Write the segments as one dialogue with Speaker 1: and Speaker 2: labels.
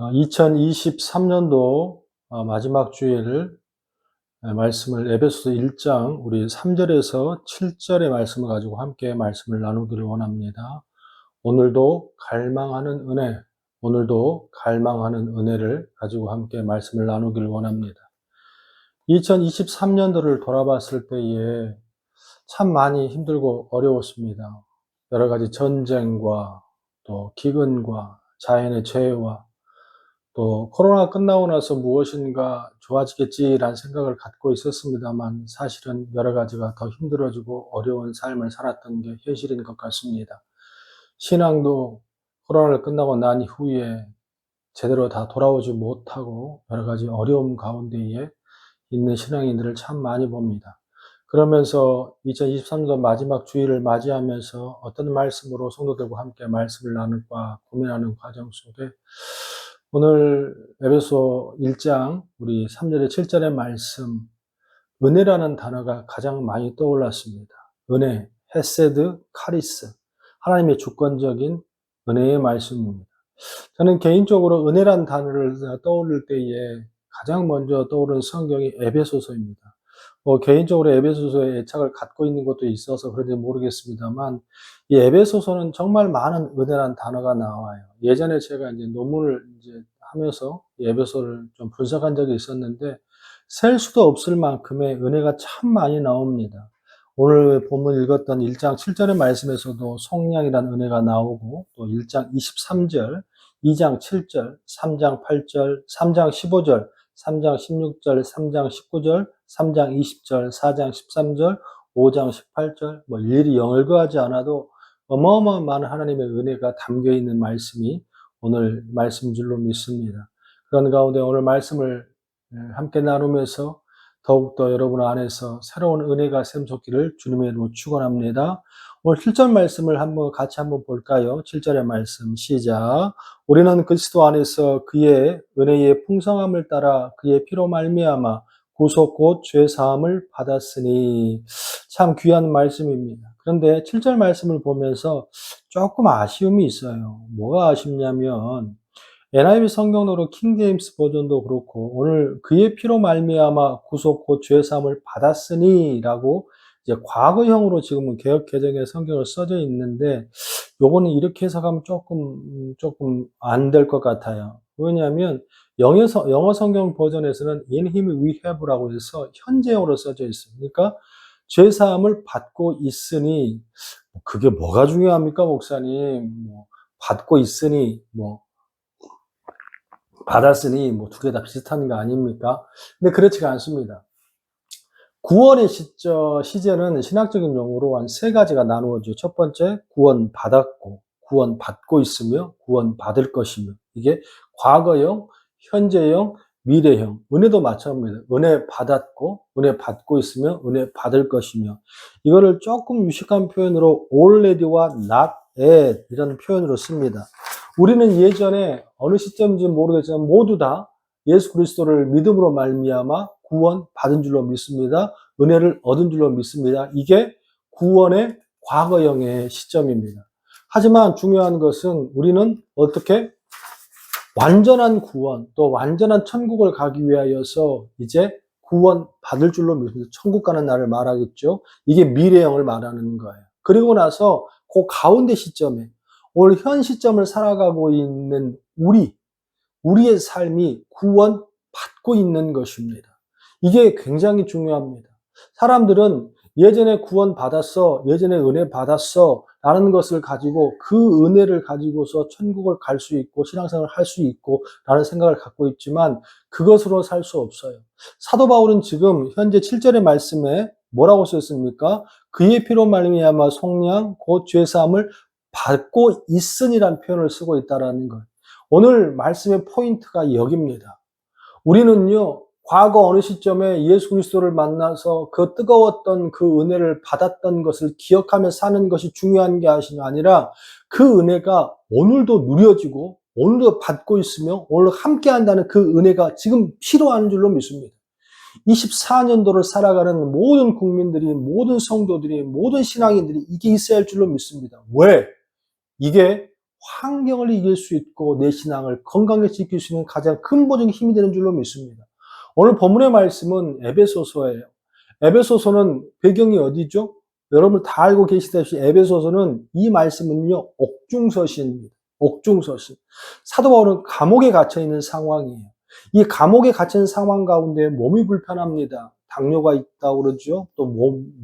Speaker 1: 2023년도 마지막 주일 말씀을 에베소서 1장 우리 3절에서 7절의 말씀을 가지고 함께 말씀을 나누기를 원합니다. 오늘도 갈망하는 은혜를 가지고 함께 말씀을 나누기를 원합니다. 2023년도를 돌아봤을 때에 참 많이 힘들고 어려웠습니다. 여러 가지 전쟁과 또 기근과 자연의 재해와 또 코로나 끝나고 나서 무엇인가 좋아지겠지라는 생각을 갖고 있었습니다만 사실은 여러 가지가 더 힘들어지고 어려운 삶을 살았던 게 현실인 것 같습니다. 신앙도 코로나를 끝나고 난 이후에 제대로 다 돌아오지 못하고 여러 가지 어려움 가운데에 있는 신앙인들을 참 많이 봅니다. 그러면서 2023년도 마지막 주일을 맞이하면서 어떤 말씀으로 성도들과 함께 말씀을 나눌까 고민하는 과정 속에 오늘 에베소 1장 우리 3절에 7절의 말씀 은혜라는 단어가 가장 많이 떠올랐습니다. 은혜, 헤세드, 카리스 하나님의 주권적인 은혜의 말씀입니다. 저는 개인적으로 은혜라는 단어를 떠올릴 때에 가장 먼저 떠오르는 성경이 에베소서입니다. 개인적으로 에베소서에 애착을 갖고 있는 것도 있어서 그런지 모르겠습니다만, 이 에베소서는 정말 많은 은혜라는 단어가 나와요. 예전에 제가 이제 논문을 하면서 이 에베소를 좀 분석한 적이 있었는데, 셀 수도 없을 만큼의 은혜가 참 많이 나옵니다. 오늘 본문 읽었던 1장 7절의 말씀에서도 속량이라는 은혜가 나오고, 또 1장 23절, 2장 7절, 3장 8절, 3장 15절, 3장 16절, 3장 19절, 3장 20절, 4장 13절, 5장 18절, 일일이 영을거하지 않아도 어마어마한 많은 하나님의 은혜가 담겨 있는 말씀이 오늘 말씀인 줄로 믿습니다. 그런 가운데 오늘 말씀을 함께 나누면서 더욱더 여러분 안에서 새로운 은혜가 샘솟기를 주님의 이름으로 축원합니다. 오늘 7절 말씀을 같이 한번 볼까요? 7절의 말씀 시작. 우리는 그리스도 안에서 그의 은혜의 풍성함을 따라 그의 피로 말미암아 구속 곧 죄 사함을 받았으니. 참 귀한 말씀입니다. 그런데 7절 말씀을 보면서 조금 아쉬움이 있어요. 뭐가 아쉽냐면 NIV 성경으로 킹제임스 버전도 그렇고 오늘 그의 피로 말미암아 구속 곧 죄 사함을 받았으니라고 이제 과거형으로 지금은 개역 개정의 성경을 써져 있는데 요거는 이렇게 해석하면 조금 안 될 것 같아요. 왜냐하면 영어 성경 버전에서는 in him we have라고 해서 현재형으로 써져 있어요. 그러니까 죄 사함을 받고 있으니 그게 뭐가 중요합니까, 목사님? 받고 있으니 받았으니 두 개 다 비슷한 거 아닙니까? 근데 그렇지가 않습니다. 구원의 시제는 신학적인 용어로 한 세 가지가 나누어져요. 첫 번째, 구원 받았고, 구원 받고 있으며, 구원 받을 것이며. 이게 과거형, 현재형, 미래형. 은혜도 마찬가지입니다. 은혜 받았고, 은혜 받고 있으며, 은혜 받을 것이며. 이거를 조금 유식한 표현으로 already와 not yet 이런 표현으로 씁니다. 우리는 예전에 어느 시점인지 모르겠지만 모두 다 예수 그리스도를 믿음으로 말미암아 구원 받은 줄로 믿습니다. 은혜를 얻은 줄로 믿습니다. 이게 구원의 과거형의 시점입니다. 하지만 중요한 것은 우리는 어떻게 완전한 구원, 또 완전한 천국을 가기 위하여서 이제 구원 받을 줄로 믿습니다. 천국 가는 날을 말하겠죠. 이게 미래형을 말하는 거예요. 그리고 나서 그 가운데 시점에 오늘 현 시점을 살아가고 있는 우리의 삶이 구원 받고 있는 것입니다. 이게 굉장히 중요합니다. 사람들은 예전에 구원 받았어, 예전에 은혜 받았어 라는 것을 가지고 그 은혜를 가지고서 천국을 갈 수 있고 신앙생활을 할 수 있고 라는 생각을 갖고 있지만 그것으로 살 수 없어요. 사도 바울은 지금 현재 7절의 말씀에 뭐라고 썼습니까? 그의 피로 말미암아 속량 곧 죄사함을 받고 있으니라는 표현을 쓰고 있다라는 것. 오늘 말씀의 포인트가 여기입니다. 우리는요, 과거 어느 시점에 예수 그리스도를 만나서 그 뜨거웠던 그 은혜를 받았던 것을 기억하며 사는 것이 중요한 게 아니라 그 은혜가 오늘도 누려지고 오늘도 받고 있으며 오늘 함께 한다는 그 은혜가 지금 필요한 줄로 믿습니다. 24년도를 살아가는 모든 국민들이, 모든 성도들이, 모든 신앙인들이 이게 있어야 할 줄로 믿습니다. 왜? 이게 환경을 이길 수 있고 내 신앙을 건강하게 지킬 수 있는 가장 근본적인 힘이 되는 줄로 믿습니다. 오늘 본문의 말씀은 에베소서예요. 에베소서는 배경이 어디죠? 여러분 다 알고 계시다시피 에베소서는 이 말씀은요, 옥중서신입니다. 옥중서신. 사도 바울은 감옥에 갇혀 있는 상황이에요. 이 감옥에 갇힌 상황 가운데 몸이 불편합니다. 당뇨가 있다고 그러죠. 또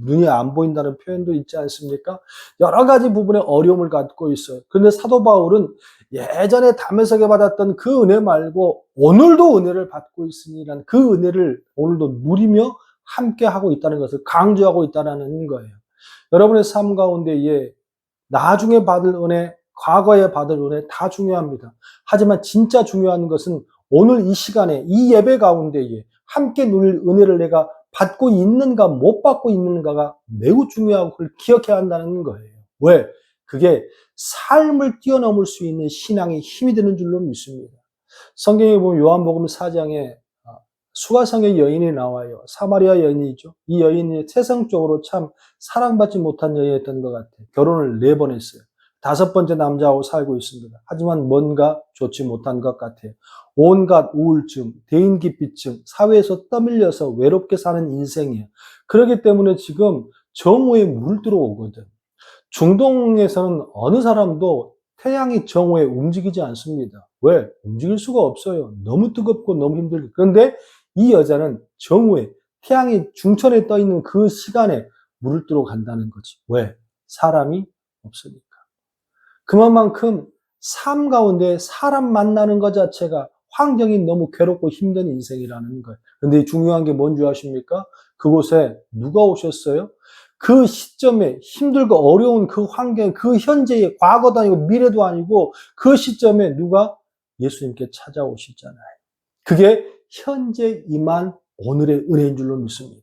Speaker 1: 눈이 안 보인다는 표현도 있지 않습니까? 여러 가지 부분에 어려움을 갖고 있어요. 그런데 사도 바울은 예전에 담에색에 받았던 그 은혜 말고 오늘도 은혜를 받고 있으니라는 그 은혜를 오늘도 누리며 함께 하고 있다는 것을 강조하고 있다는 거예요. 여러분의 삶 가운데에 나중에 받을 은혜, 과거에 받을 은혜 다 중요합니다. 하지만 진짜 중요한 것은 오늘 이 시간에 이 예배 가운데에 함께 누릴 은혜를 내가 받고 있는가 못 받고 있는가가 매우 중요하고 그걸 기억해야 한다는 거예요. 왜? 그게 삶을 뛰어넘을 수 있는 신앙의 힘이 되는 줄로 믿습니다. 성경에 보면 요한복음 4장에 수가성의 여인이 나와요. 사마리아 여인이죠. 이 여인이 세상적으로 참 사랑받지 못한 여인이었던 것 같아요. 결혼을 4번 했어요. 5번째 남자하고 살고 있습니다. 하지만 뭔가 좋지 못한 것 같아요. 온갖 우울증, 대인기피증, 사회에서 떠밀려서 외롭게 사는 인생이에요. 그렇기 때문에 지금 정오에 물 들어오거든. 중동에서는 어느 사람도 태양이 정오에 움직이지 않습니다. 왜? 움직일 수가 없어요. 너무 뜨겁고 너무 힘들고. 그런데 이 여자는 정오에 태양이 중천에 떠 있는 그 시간에 물을 뜨러 간다는 거지. 왜? 사람이 없으니까. 그만큼 삶 가운데 사람 만나는 것 자체가 환경이 너무 괴롭고 힘든 인생이라는 거예요. 그런데 중요한 게 뭔지 아십니까? 그곳에 누가 오셨어요? 그 시점에 힘들고 어려운 그 환경, 그 현재의 과거도 아니고 미래도 아니고 그 시점에 누가 예수님께 찾아오시잖아요. 그게 현재 임한 오늘의 은혜인 줄로 믿습니다.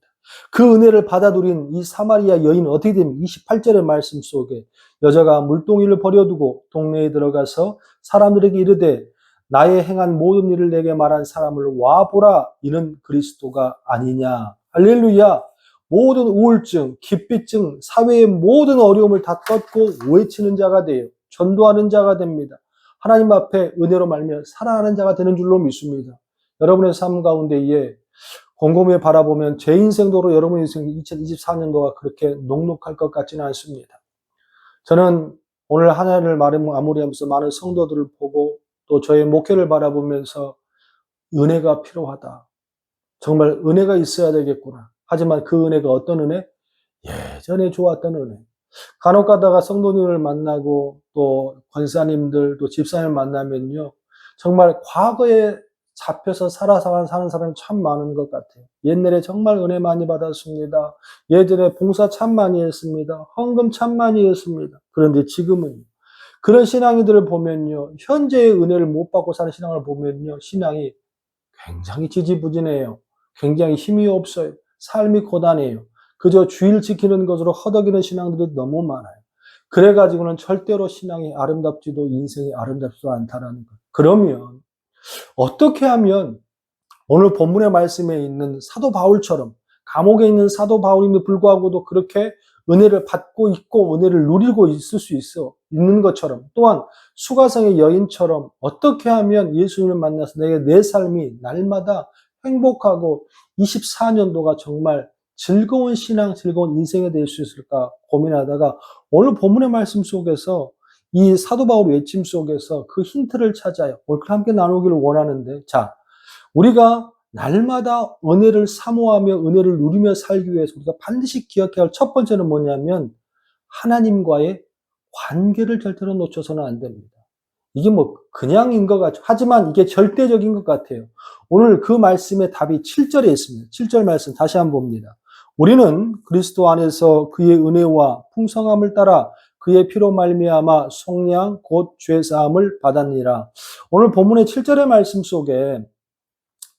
Speaker 1: 그 은혜를 받아 누린 이 사마리아 여인은 어떻게 되면 28절의 말씀 속에 여자가 물동이를 버려두고 동네에 들어가서 사람들에게 이르되 나의 행한 모든 일을 내게 말한 사람을 와보라. 이는 그리스도가 아니냐. 할렐루야. 모든 우울증, 기피증, 사회의 모든 어려움을 다 꺾고 외치는 자가 돼요. 전도하는 자가 됩니다. 하나님 앞에 은혜로 말미암아 살아가는 자가 되는 줄로 믿습니다. 여러분의 삶 가운데에 곰곰이 바라보면 제 인생도로 여러분의 인생 2024년도가 그렇게 녹록할 것 같지는 않습니다. 저는 오늘 한 해를 마무리하면서 많은 성도들을 보고 또 저의 목회를 바라보면서 은혜가 필요하다. 정말 은혜가 있어야 되겠구나. 하지만 그 은혜가 어떤 은혜? 예전에 좋았던 은혜. 간혹 가다가 성도님을 만나고 또 권사님들 또 집사님을 만나면요. 정말 과거에 잡혀서 사는 사람이 참 많은 것 같아요. 옛날에 정말 은혜 많이 받았습니다. 예전에 봉사 참 많이 했습니다. 헌금 참 많이 했습니다. 그런데 지금은 그런 신앙이들을 보면요. 현재의 은혜를 못 받고 사는 신앙을 보면요. 신앙이 굉장히 지지부진해요. 굉장히 힘이 없어요. 삶이 고단해요. 그저 주일 지키는 것으로 허덕이는 신앙들이 너무 많아요. 그래가지고는 절대로 신앙이 아름답지도 인생이 아름답지도 않다라는 것. 그러면 어떻게 하면 오늘 본문의 말씀에 있는 사도 바울처럼 감옥에 있는 사도 바울임에도 불구하고도 그렇게 은혜를 받고 있고 은혜를 누리고 있을 수 있는 것처럼 또한 수가성의 여인처럼 어떻게 하면 예수님을 만나서 내 삶이 날마다 행복하고 24년도가 정말 즐거운 신앙, 즐거운 인생이 될 수 있을까 고민하다가 오늘 본문의 말씀 속에서 이 사도 바울 외침 속에서 그 힌트를 찾아요. 오늘 함께 나누기를 원하는데, 자, 우리가 날마다 은혜를 사모하며 은혜를 누리며 살기 위해서 우리가 반드시 기억해야 할 첫 번째는 뭐냐면 하나님과의 관계를 절대로 놓쳐서는 안 됩니다. 이게 뭐 그냥인 것 같죠. 하지만 이게 절대적인 것 같아요. 오늘 그 말씀의 답이 7절에 있습니다. 7절 말씀 다시 한번 봅니다. 우리는 그리스도 안에서 그의 은혜와 풍성함을 따라 그의 피로 말미암아 속량 곧 죄사함을 받았니라. 오늘 본문의 7절의 말씀 속에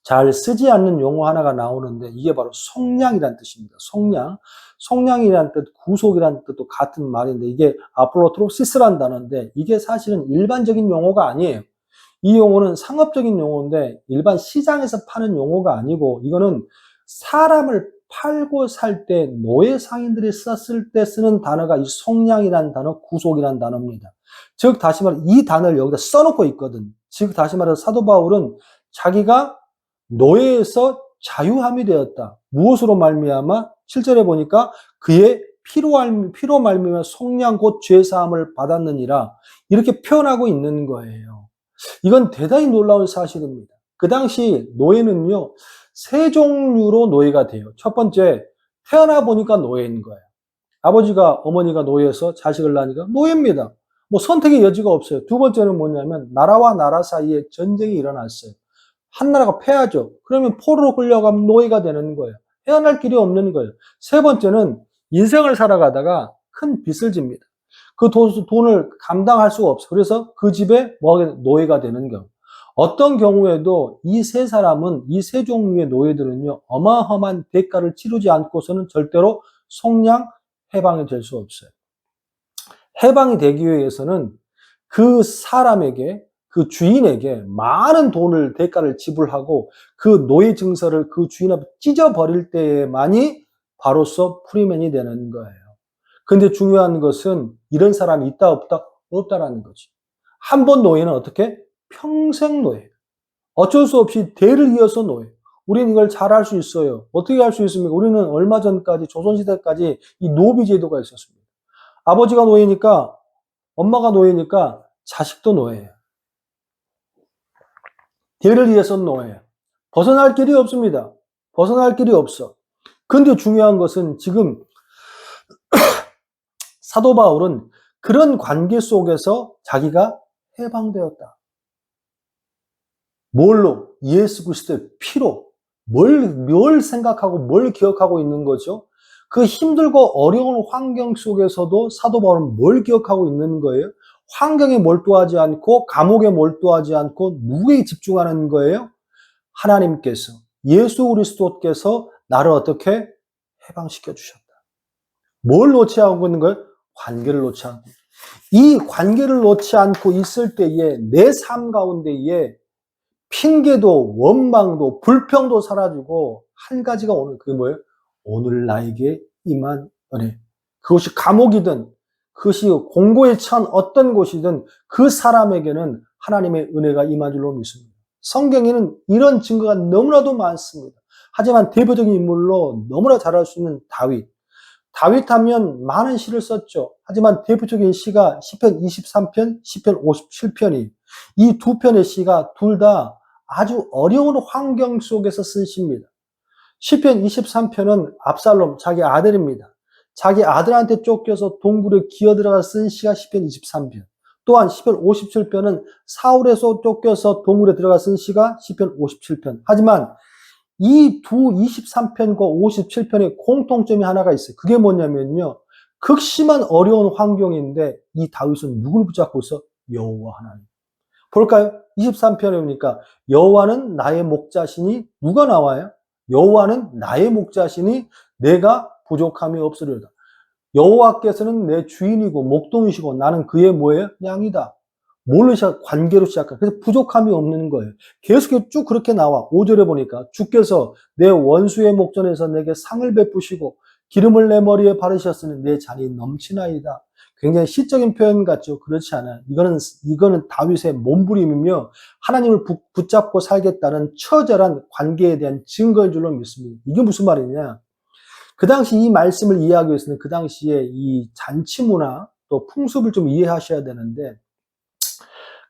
Speaker 1: 잘 쓰지 않는 용어 하나가 나오는데 이게 바로 속량이라는 뜻입니다. 속량. 속량이라는 뜻, 구속이라는 뜻도 같은 말인데 이게 아폴로트로시스라는 단어인데 이게 사실은 일반적인 용어가 아니에요. 이 용어는 상업적인 용어인데 일반 시장에서 파는 용어가 아니고 이거는 사람을 팔고 살 때 노예 상인들이 썼을 때 쓰는 단어가 이 속량이라는 단어, 구속이라는 단어입니다. 즉 다시 말해 이 단어를 여기다 써놓고 있거든. 즉 다시 말해서 사도 바울은 자기가 노예에서 자유함이 되었다. 무엇으로 말미암아? 7절에 보니까 그의 피로 말미암아 속량 곧 죄사함을 받았느니라. 이렇게 표현하고 있는 거예요. 이건 대단히 놀라운 사실입니다. 그 당시 노예는요, 세 종류로 노예가 돼요. 첫 번째, 태어나 보니까 노예인 거예요. 아버지가, 어머니가 노예에서 자식을 낳으니까 노예입니다. 뭐 선택의 여지가 없어요. 두 번째는 뭐냐면, 나라와 나라 사이에 전쟁이 일어났어요. 한 나라가 패하죠. 그러면 포로로 끌려가면 노예가 되는 거예요. 헤어날 길이 없는 거예요. 세 번째는 인생을 살아가다가 큰 빚을 집니다. 그 돈을 감당할 수가 없어. 그래서 그 집에 노예가 되는 경우. 어떤 경우에도 이 세 사람은, 이 세 종류의 노예들은요, 어마어마한 대가를 치르지 않고서는 절대로 속량, 해방이 될 수 없어요. 해방이 되기 위해서는 그 사람에게, 그 주인에게 많은 돈을, 대가를 지불하고 그 노예 증서를 그 주인 앞에 찢어버릴 때에만이 바로서 프리맨이 되는 거예요. 근데 중요한 것은 이런 사람이 있다 없다? 없다라는 거지. 한 번 노예는 어떻게? 평생 노예. 어쩔 수 없이 대를 이어서 노예. 우리는 이걸 잘 할 수 있어요. 어떻게 할 수 있습니까? 우리는 얼마 전까지, 조선시대까지 이 노비 제도가 있었습니다. 아버지가 노예니까, 엄마가 노예니까 자식도 노예예요. 대를 이어서는 노예예요. 벗어날 길이 없습니다. 벗어날 길이 없어. 근데 중요한 것은 지금 사도 바울은 그런 관계 속에서 자기가 해방되었다. 뭘로? 예수 그리스도의 피로. 뭘 생각하고 뭘 기억하고 있는 거죠? 그 힘들고 어려운 환경 속에서도 사도 바울은 뭘 기억하고 있는 거예요? 환경에 몰두하지 않고 감옥에 몰두하지 않고 누구에 집중하는 거예요? 하나님께서, 예수 그리스도께서 나를 어떻게 해방시켜 주셨다. 뭘 놓지 않고 있는 거예요? 관계를 놓지 않고. 이 관계를 놓지 않고 있을 때에 내 삶 가운데에 핑계도 원망도 불평도 사라지고 한 가지가 오늘 그게 뭐예요? 오늘 나에게 임한 은혜. 그것이 감옥이든 그것이 공고에 처한 어떤 곳이든 그 사람에게는 하나님의 은혜가 임한 줄로 믿습니다. 성경에는 이런 증거가 너무나도 많습니다. 하지만 대표적인 인물로 너무나 잘 알 수 있는 다윗. 다윗 하면 많은 시를 썼죠. 하지만 대표적인 시가 시편 23편, 시편 57편이 이 두 편의 시가 둘 다 아주 어려운 환경 속에서 쓴 시입니다. 시편 23편은 압살롬, 자기 아들입니다. 자기 아들한테 쫓겨서 동굴에 기어들어가 쓴 시가 시편 23편. 또한 시편 57편은 사울에서 쫓겨서 동굴에 들어가 쓴 시가 시편 57편. 하지만 이 두 23편과 57편의 공통점이 하나가 있어요. 그게 뭐냐면요. 극심한 어려운 환경인데 이 다윗은 누굴 붙잡고 있어? 여호와 하나님. 볼까요? 23편에 보니까 여호와는 나의 목자시니 누가 나와요? 여호와는 나의 목자시니 내가 부족함이 없으리로다. 여호와께서는 내 주인이고 목동이시고 나는 그의 뭐예요? 양이다. 뭘로 관계로 시작한. 그래서 부족함이 없는 거예요. 계속 쭉 그렇게 나와. 5절에 보니까 주께서 내 원수의 목전에서 내게 상을 베푸시고 기름을 내 머리에 바르셨으니 내 잔이 넘치나이다. 굉장히 시적인 표현 같죠? 그렇지 않아요. 이거는 다윗의 몸부림이며 하나님을 붙잡고 살겠다는 처절한 관계에 대한 증거인 줄로 믿습니다. 이게 무슨 말이냐? 그 당시 이 말씀을 이해하기 위해서는 그 당시에 이 잔치 문화 또 풍습을 좀 이해하셔야 되는데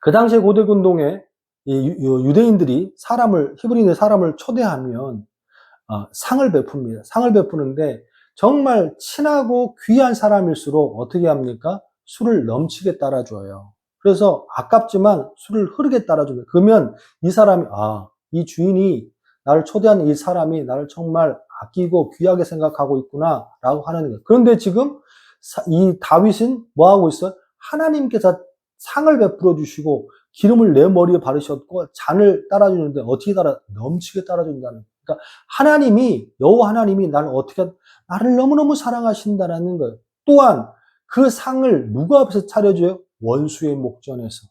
Speaker 1: 그 당시에 고대 군동에 유대인들이 히브리인의 사람을 초대하면 상을 베풉니다. 상을 베푸는데 정말 친하고 귀한 사람일수록 어떻게 합니까? 술을 넘치게 따라줘요. 그래서 아깝지만 술을 흐르게 따라줍니다. 그러면 이 사람이 이 주인이 나를 초대한 이 사람이 나를 정말 아끼고 귀하게 생각하고 있구나 라고 하는 거예요. 그런데 지금 이 다윗은 뭐 하고 있어요? 하나님께서 상을 베풀어 주시고 기름을 내 머리에 바르셨고 잔을 따라주는데 어떻게 넘치게 따라준다는. 그러니까 여호와 하나님이 나를 너무너무 사랑하신다는 거예요. 또한 그 상을 누구 앞에서 차려줘요? 원수의 목전에서.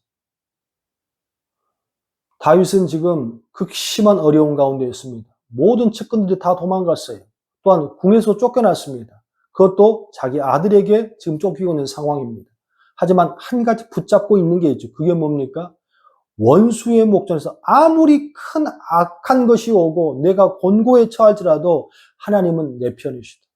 Speaker 1: 다윗은 지금 극심한 어려움 가운데 있습니다. 모든 측근들이 다 도망갔어요. 또한 궁에서 쫓겨났습니다. 그것도 자기 아들에게 지금 쫓기고 있는 상황입니다. 하지만 한 가지 붙잡고 있는 게 있죠. 그게 뭡니까? 원수의 목전에서 아무리 큰 악한 것이 오고 내가 곤고에 처할지라도 하나님은 내 편이시다.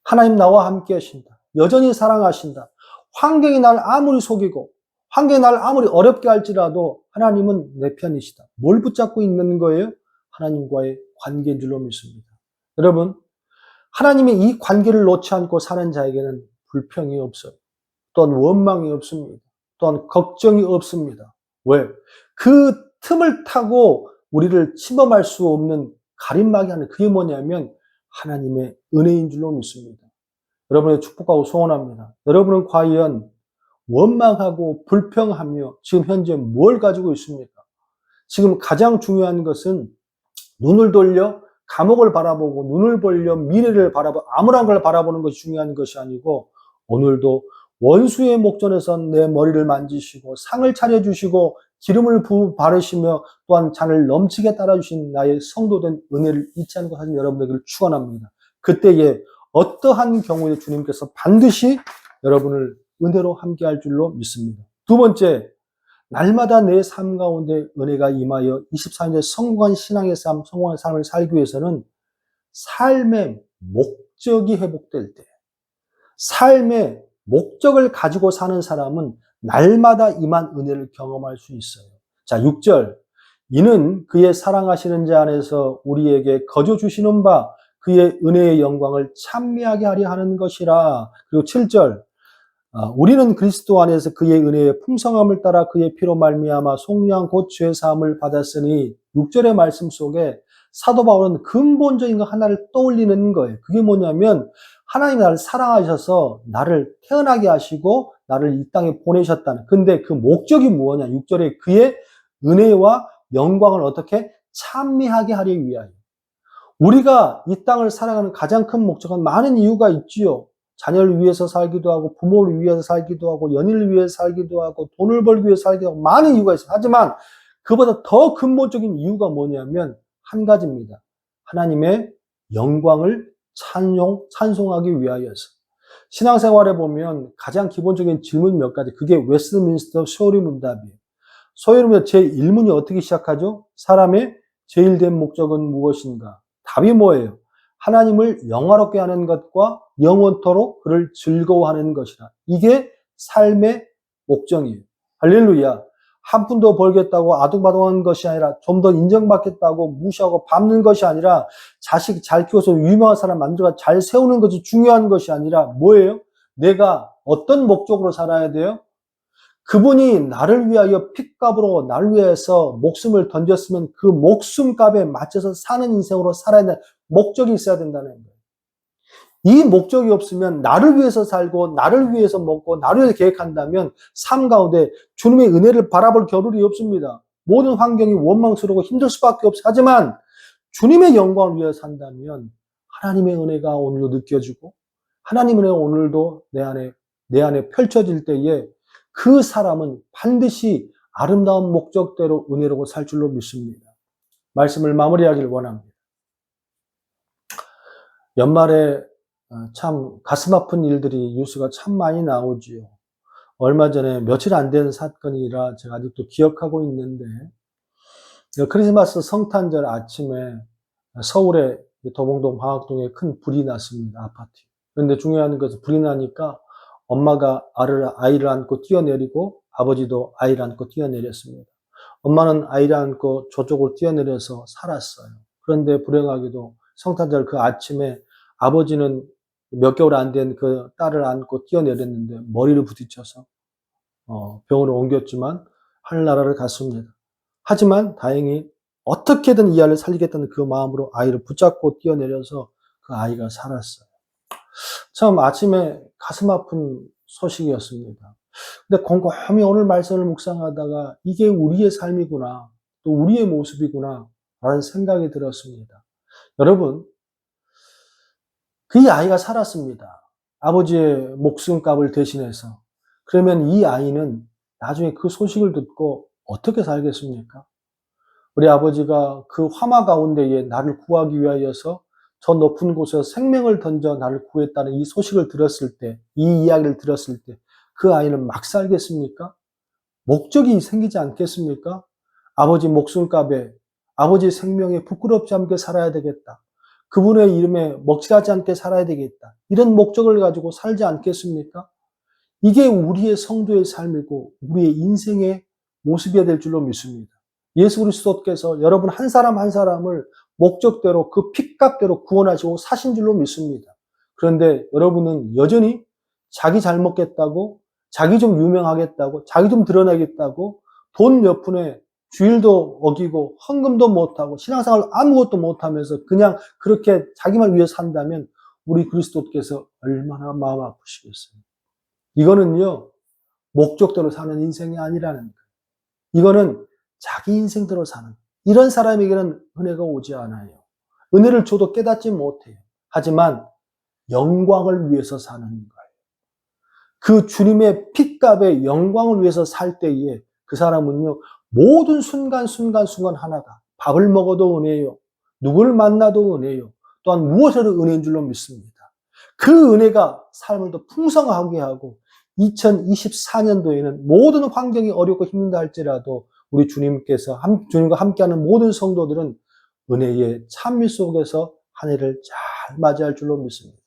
Speaker 1: 하나님 나와 함께 하신다. 여전히 사랑하신다. 환경이 날 아무리 속이고 환경이 날 아무리 어렵게 할지라도 하나님은 내 편이시다. 뭘 붙잡고 있는 거예요? 하나님과의 관계인 줄로 믿습니다. 여러분, 하나님의 이 관계를 놓지 않고 사는 자에게는 불평이 없어요. 또한 원망이 없습니다. 또한 걱정이 없습니다. 왜? 그 틈을 타고 우리를 침범할 수 없는 가림막이 하는 그게 뭐냐면 하나님의 은혜인 줄로 믿습니다. 여러분의 축복하고 소원합니다. 여러분은 과연 원망하고 불평하며 지금 현재 뭘 가지고 있습니까? 지금 가장 중요한 것은 눈을 돌려 감옥을 바라보고 눈을 벌려 미래를 바라보고 암울한 걸 바라보는 것이 중요한 것이 아니고 오늘도 원수의 목전에서 내 머리를 만지시고 상을 차려주시고 기름을 바르시며 또한 잔을 넘치게 따라주신 나의 성도된 은혜를 잊지 않고 사신 여러분에게 축원합니다. 그때에 어떠한 경우에 주님께서 반드시 여러분을 은혜로 함께할 줄로 믿습니다. 두 번째, 날마다 내 삶 가운데 은혜가 임하여 24년의 성공한 신앙의 삶, 성공한 삶을 살기 위해서는 삶의 목적이 회복될 때, 삶의 목적을 가지고 사는 사람은 날마다 임한 은혜를 경험할 수 있어요. 자, 6절. 이는 그의 사랑하시는 자 안에서 우리에게 거저 주시는 바 그의 은혜의 영광을 찬미하게 하려 하는 것이라. 그리고 7절. 우리는 그리스도 안에서 그의 은혜의 풍성함을 따라 그의 피로 말미암아 속량한 곧 죄 사함을 받았으니 6절의 말씀 속에 사도 바울은 근본적인 거 하나를 떠올리는 거예요. 그게 뭐냐면 하나님이 나를 사랑하셔서 나를 태어나게 하시고 나를 이 땅에 보내셨다는. 근데 그 목적이 뭐냐? 6절에 그의 은혜와 영광을 어떻게 찬미하게 하려 위하여. 우리가 이 땅을 살아가는 가장 큰 목적은 많은 이유가 있지요. 자녀를 위해서 살기도 하고 부모를 위해서 살기도 하고 연인을 위해서 살기도 하고 돈을 벌기 위해서 살기도 하고 많은 이유가 있어요. 하지만 그보다 더 근본적인 이유가 뭐냐면 한 가지입니다. 하나님의 영광을 찬송하기 위하여서. 신앙생활에 보면 가장 기본적인 질문 몇 가지. 그게 웨스트민스터 소요리 문답이에요. 소요리 문답 제1문이 어떻게 시작하죠? 사람의 제일 된 목적은 무엇인가? 답이 뭐예요? 하나님을 영화롭게 하는 것과 영원토록 그를 즐거워하는 것이라. 이게 삶의 목적이에요. 할렐루야. 한 푼도 벌겠다고 아둥바둥한 것이 아니라 좀 더 인정받겠다고 무시하고 밟는 것이 아니라 자식 잘 키워서 유명한 사람 만들어 잘 세우는 것이 중요한 것이 아니라 뭐예요? 내가 어떤 목적으로 살아야 돼요? 그분이 나를 위하여 핏값으로 나를 위해서 목숨을 던졌으면 그 목숨값에 맞춰서 사는 인생으로 살아야 되는 목적이 있어야 된다는 거예요. 이 목적이 없으면 나를 위해서 살고 나를 위해서 먹고 나를 위해서 계획한다면 삶 가운데 주님의 은혜를 바라볼 겨를이 없습니다. 모든 환경이 원망스러우고 힘들 수밖에 없어요. 하지만 주님의 영광을 위해서 산다면 하나님의 은혜가 오늘도 느껴지고 하나님의 은혜가 오늘도 내 안에 펼쳐질 때에 그 사람은 반드시 아름다운 목적대로 은혜로고 살 줄로 믿습니다. 말씀을 마무리하기를 원합니다. 연말에 참 가슴 아픈 일들이 뉴스가 참 많이 나오지요. 얼마 전에 며칠 안 된 사건이라 제가 아직도 기억하고 있는데 크리스마스 성탄절 아침에 서울의 도봉동 화학동에 큰 불이 났습니다. 아파트. 그런데 중요한 것은 불이 나니까 엄마가 아이를 안고 뛰어내리고 아버지도 아이를 안고 뛰어내렸습니다. 엄마는 아이를 안고 저쪽으로 뛰어내려서 살았어요. 그런데 불행하게도 성탄절 그 아침에 아버지는 몇 개월 안 된 그 딸을 안고 뛰어내렸는데 머리를 부딪혀서 병원을 옮겼지만 하늘나라를 갔습니다. 하지만 다행히 어떻게든 이 아이를 살리겠다는 그 마음으로 아이를 붙잡고 뛰어내려서 그 아이가 살았어요. 참 아침에 가슴 아픈 소식이었습니다. 근데 곰곰이 오늘 말씀을 묵상하다가 이게 우리의 삶이구나, 또 우리의 모습이구나 라는 생각이 들었습니다. 여러분, 그 아이가 살았습니다. 아버지의 목숨값을 대신해서. 그러면 이 아이는 나중에 그 소식을 듣고 어떻게 살겠습니까? 우리 아버지가 그 화마 가운데에 나를 구하기 위하여서 저 높은 곳에서 생명을 던져 나를 구했다는 이 소식을 들었을 때, 이 이야기를 들었을 때 그 아이는 막 살겠습니까? 목적이 생기지 않겠습니까? 아버지 목숨값에, 아버지 생명에 부끄럽지 않게 살아야 되겠다. 그분의 이름에 먹칠하지 않게 살아야 되겠다. 이런 목적을 가지고 살지 않겠습니까? 이게 우리의 성도의 삶이고 우리의 인생의 모습이어야 될 줄로 믿습니다. 예수 그리스도께서 여러분 한 사람 한 사람을 목적대로 그 핏값대로 구원하시고 사신 줄로 믿습니다. 그런데 여러분은 여전히 자기 잘 먹겠다고, 자기 좀 유명하겠다고, 자기 좀 드러내겠다고 돈 몇 푼에 주일도 어기고 헌금도 못하고 신앙생활 아무것도 못하면서 그냥 그렇게 자기만 위해 산다면 우리 그리스도께서 얼마나 마음 아프시겠어요. 이거는요, 목적대로 사는 인생이 아니라는 거예요. 이거는 자기 인생대로 사는, 이런 사람에게는 은혜가 오지 않아요. 은혜를 줘도 깨닫지 못해요. 하지만 영광을 위해서 사는 거예요. 그 주님의 핏값의 영광을 위해서 살 때에 그 사람은요, 모든 순간 하나가 밥을 먹어도 은혜요, 누구를 만나도 은혜요, 또한 무엇에도 은혜인 줄로 믿습니다. 그 은혜가 삶을 더 풍성하게 하고 2024년도에는 모든 환경이 어렵고 힘들다 할지라도 우리 주님과 함께하는 모든 성도들은 은혜의 찬미 속에서 한 해를 잘 맞이할 줄로 믿습니다.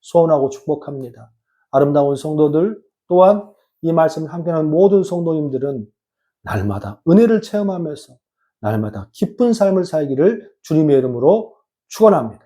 Speaker 1: 소원하고 축복합니다. 아름다운 성도들 또한 이 말씀을 함께하는 모든 성도님들은 날마다 은혜를 체험하면서 날마다 기쁜 삶을 살기를 주님의 이름으로 축원합니다.